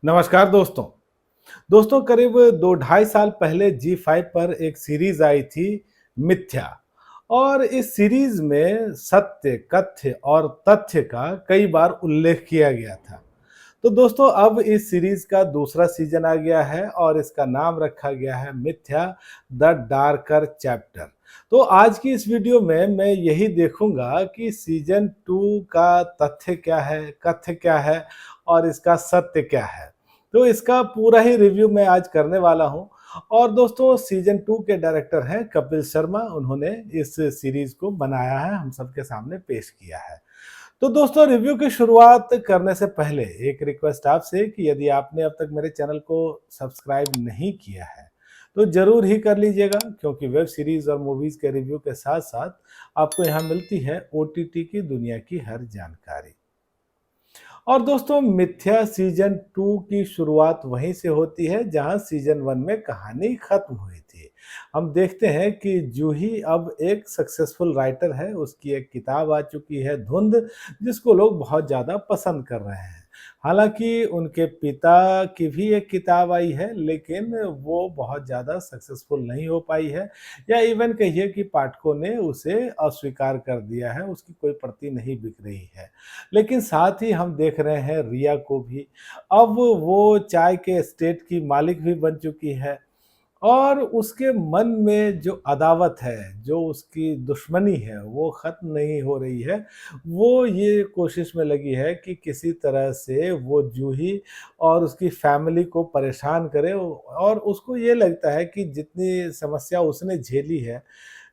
नमस्कार दोस्तों। दोस्तों करीब 2 ढाई साल पहले जी5 पर एक सीरीज आई थी मिथ्या। और इस सीरीज में सत्य, कथ्य और तथ्य का कई बार उल्लेख किया गया था। तो दोस्तों अब इस सीरीज का दूसरा सीजन आ गया है और इसका नाम रखा गया है मिथ्या द डार्कर चैप्टर। तो आज की इस वीडियो में मैं यही देखूंगा कि सीजन 2 का तथ्य क्या है, कथ्य क्या है और इसका सत्य क्या है। तो इसका पूरा ही रिव्यू मैं आज करने वाला हूं। और दोस्तों सीजन 2 के डायरेक्टर हैं कपिल शर्मा। उन्होंने इस सीरीज को बनाया है, हम सबके सामने पेश किया है। तो दोस्तों रिव्यू की शुरुआत करने से पहले एक रिक्वेस्ट आपसे कि यदि आपने अब तक मेरे चैनल को सब्सक्राइब नहीं किया है तो जरूर ही कर लीजिएगा, क्योंकि वेब सीरीज और मूवीज के रिव्यू के साथ साथ आपको यहाँ मिलती है ओटीटी की दुनिया की हर जानकारी। और दोस्तों मिथ्या सीजन 2 की शुरुआत वहीं से होती है जहां सीजन 1 में कहानी खत्म हुई थी। हम देखते हैं कि जूही अब एक सक्सेसफुल राइटर है, उसकी एक किताब आ चुकी है धुंध, जिसको लोग बहुत ज़्यादा पसंद कर रहे हैं। हालांकि उनके पिता की भी एक किताब आई है, लेकिन वो बहुत ज़्यादा सक्सेसफुल नहीं हो पाई है, या इवन कहिए कि पाठकों ने उसे अस्वीकार कर दिया है, उसकी कोई प्रति नहीं बिक रही है। लेकिन साथ ही हम देख रहे हैं रिया को भी, अब वो चाय के एस्टेट की मालिक भी बन चुकी है। और उसके मन में जो अदावत है, जो उसकी दुश्मनी है, वो खत्म नहीं हो रही है। वो ये कोशिश में लगी है कि किसी तरह से वो जूही और उसकी फैमिली को परेशान करे। और उसको ये लगता है कि जितनी समस्या उसने झेली है,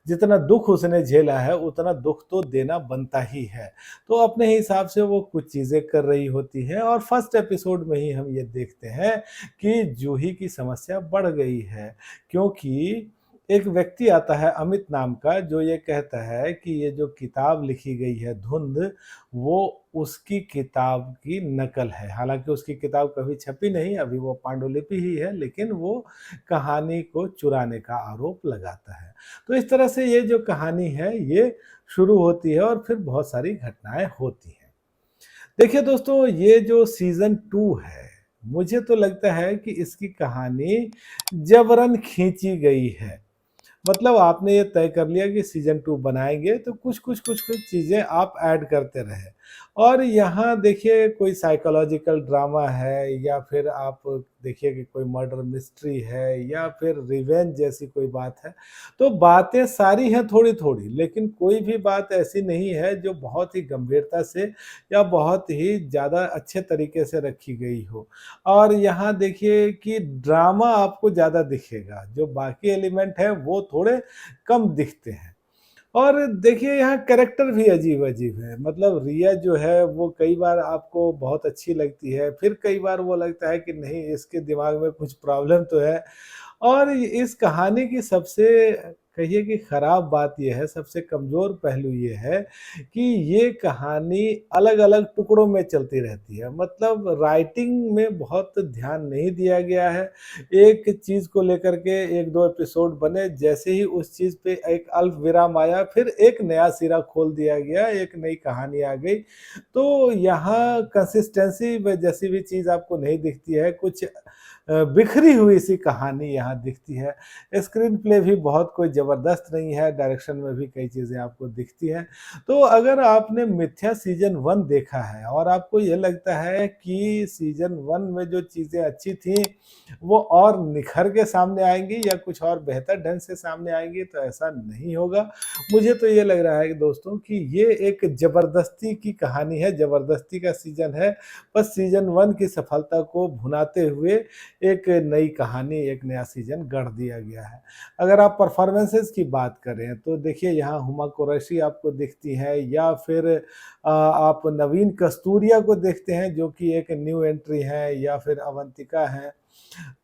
जितना दुख उसने झेला है, उतना दुख तो देना बनता ही है। तो अपने हिसाब से वो कुछ चीज़ें कर रही होती है और फर्स्ट एपिसोड में ही हम ये देखते हैं कि जूही की समस्या बढ़ गई है। क्योंकि एक व्यक्ति आता है अमित नाम का, जो ये कहता है कि ये जो किताब लिखी गई है धुंध, वो उसकी किताब की नकल है। हालाँकि उसकी किताब कभी छपी नहीं, अभी वो पांडुलिपि ही है, लेकिन वो कहानी को चुराने का आरोप लगाता है। तो इस तरह से ये जो कहानी है ये शुरू होती है और फिर बहुत सारी घटनाएँ होती हैं। देखिए दोस्तों, ये जो सीज़न 2 है, मुझे तो लगता है कि इसकी कहानी जबरन खींची गई है। मतलब आपने ये तय कर लिया कि सीजन 2 बनाएँगे तो कुछ चीज़ें आप ऐड करते रहे। और यहाँ देखिए कोई साइकोलॉजिकल ड्रामा है, या फिर आप देखिए कि कोई मर्डर मिस्ट्री है, या फिर रिवेंज जैसी कोई बात है। तो बातें सारी हैं थोड़ी-थोड़ी, लेकिन कोई भी बात ऐसी नहीं है जो बहुत ही गंभीरता से या बहुत ही ज़्यादा अच्छे तरीके से रखी गई हो। और यहाँ देखिए कि ड्रामा आपको ज़्यादा दिखेगा, जो बाकी एलिमेंट हैं वो थोड़े कम दिखते हैं। और देखिए यहाँ कैरेक्टर भी अजीब-अजीब है, मतलब रिया जो है वो कई बार आपको बहुत अच्छी लगती है, फिर कई बार वो लगता है कि नहीं, इसके दिमाग में कुछ प्रॉब्लम तो है। और इस कहानी की सबसे कहिए कि खराब बात ये है, सबसे कमज़ोर पहलू ये है कि ये कहानी अलग-अलग टुकड़ों में चलती रहती है। मतलब राइटिंग में बहुत ध्यान नहीं दिया गया है। एक चीज़ को लेकर के 1-2 एपिसोड बने, जैसे ही उस चीज़ पे एक अल्प विराम आया, फिर एक नया सिरा खोल दिया गया, एक नई कहानी आ गई। तो यहाँ कंसिस्टेंसी व जैसी भी चीज़ आपको नहीं दिखती है, कुछ बिखरी हुई सी कहानी यहाँ दिखती है। स्क्रीन प्ले भी बहुत कोई ज़बरदस्त नहीं है, डायरेक्शन में भी कई चीज़ें आपको दिखती हैं। तो अगर आपने मिथ्या सीज़न 1 देखा है और आपको ये लगता है कि सीज़न 1 में जो चीज़ें अच्छी थीं, वो और निखर के सामने आएँगी या कुछ और बेहतर ढंग से सामने आएँगी, तो ऐसा नहीं होगा। मुझे तो ये लग रहा है कि दोस्तों कि ये एक ज़बरदस्ती की कहानी है, ज़बरदस्ती का सीज़न है। बस सीज़न 1 की सफलता को भुनाते हुए एक नई कहानी, एक नया सीज़न गढ़ दिया गया है। अगर आप परफ़ॉर्मेंसेज़ की बात करें तो देखिए यहाँ हुमा कुरैशी आपको दिखती हैं, या फिर आप नवीन कस्तूरिया को देखते हैं जो कि एक न्यू एंट्री हैं, या फिर अवंतिका हैं।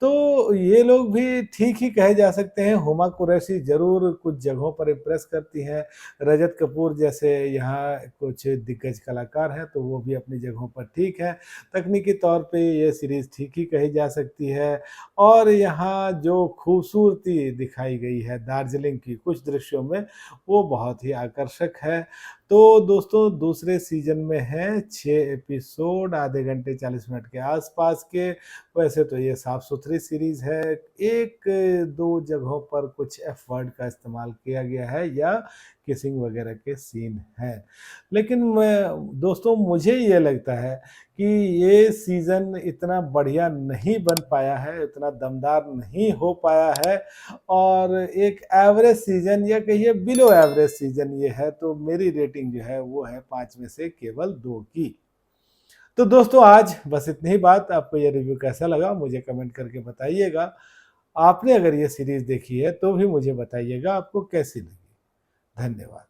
तो ये लोग भी ठीक ही कहे जा सकते हैं। हुमा कुरैशी ज़रूर कुछ जगहों पर इम्प्रेस करती हैं। रजत कपूर जैसे यहाँ कुछ दिग्गज कलाकार हैं, तो वो भी अपनी जगहों पर ठीक हैं। तकनीकी तौर पे ये सीरीज़ ठीक ही कही जा सकती है। और यहाँ जो खूबसूरती दिखाई गई है दार्जिलिंग की कुछ दृश्यों में, वो बहुत ही आकर्षक है। तो दोस्तों दूसरे सीज़न में है 6 एपिसोड आधे घंटे 40 मिनट के आसपास के। वैसे तो ये साफ-सुथरी सीरीज़ है। 1-2 जगहों पर कुछ एफ वर्ड का इस्तेमाल किया गया है या किसिंग वगैरह के सीन हैं। लेकिन मैं दोस्तों मुझे ये लगता है कि ये सीज़न इतना बढ़िया नहीं बन पाया है, इतना दमदार नहीं हो पाया है और एक एवरेज सीज़न या कहिए बिलो एवरेज सीज़न ये है, तो मेरी रेटिंग जो है वो है 5 में से केवल 2 की। तो दोस्तों आज बस इतनी ही बात। आपको ये रिव्यू कैसा लगा मुझे कमेंट करके बताइएगा। आपने अगर ये सीरीज़ देखी है तो भी मुझे बताइएगा आपको कैसी लगी। धन्यवाद।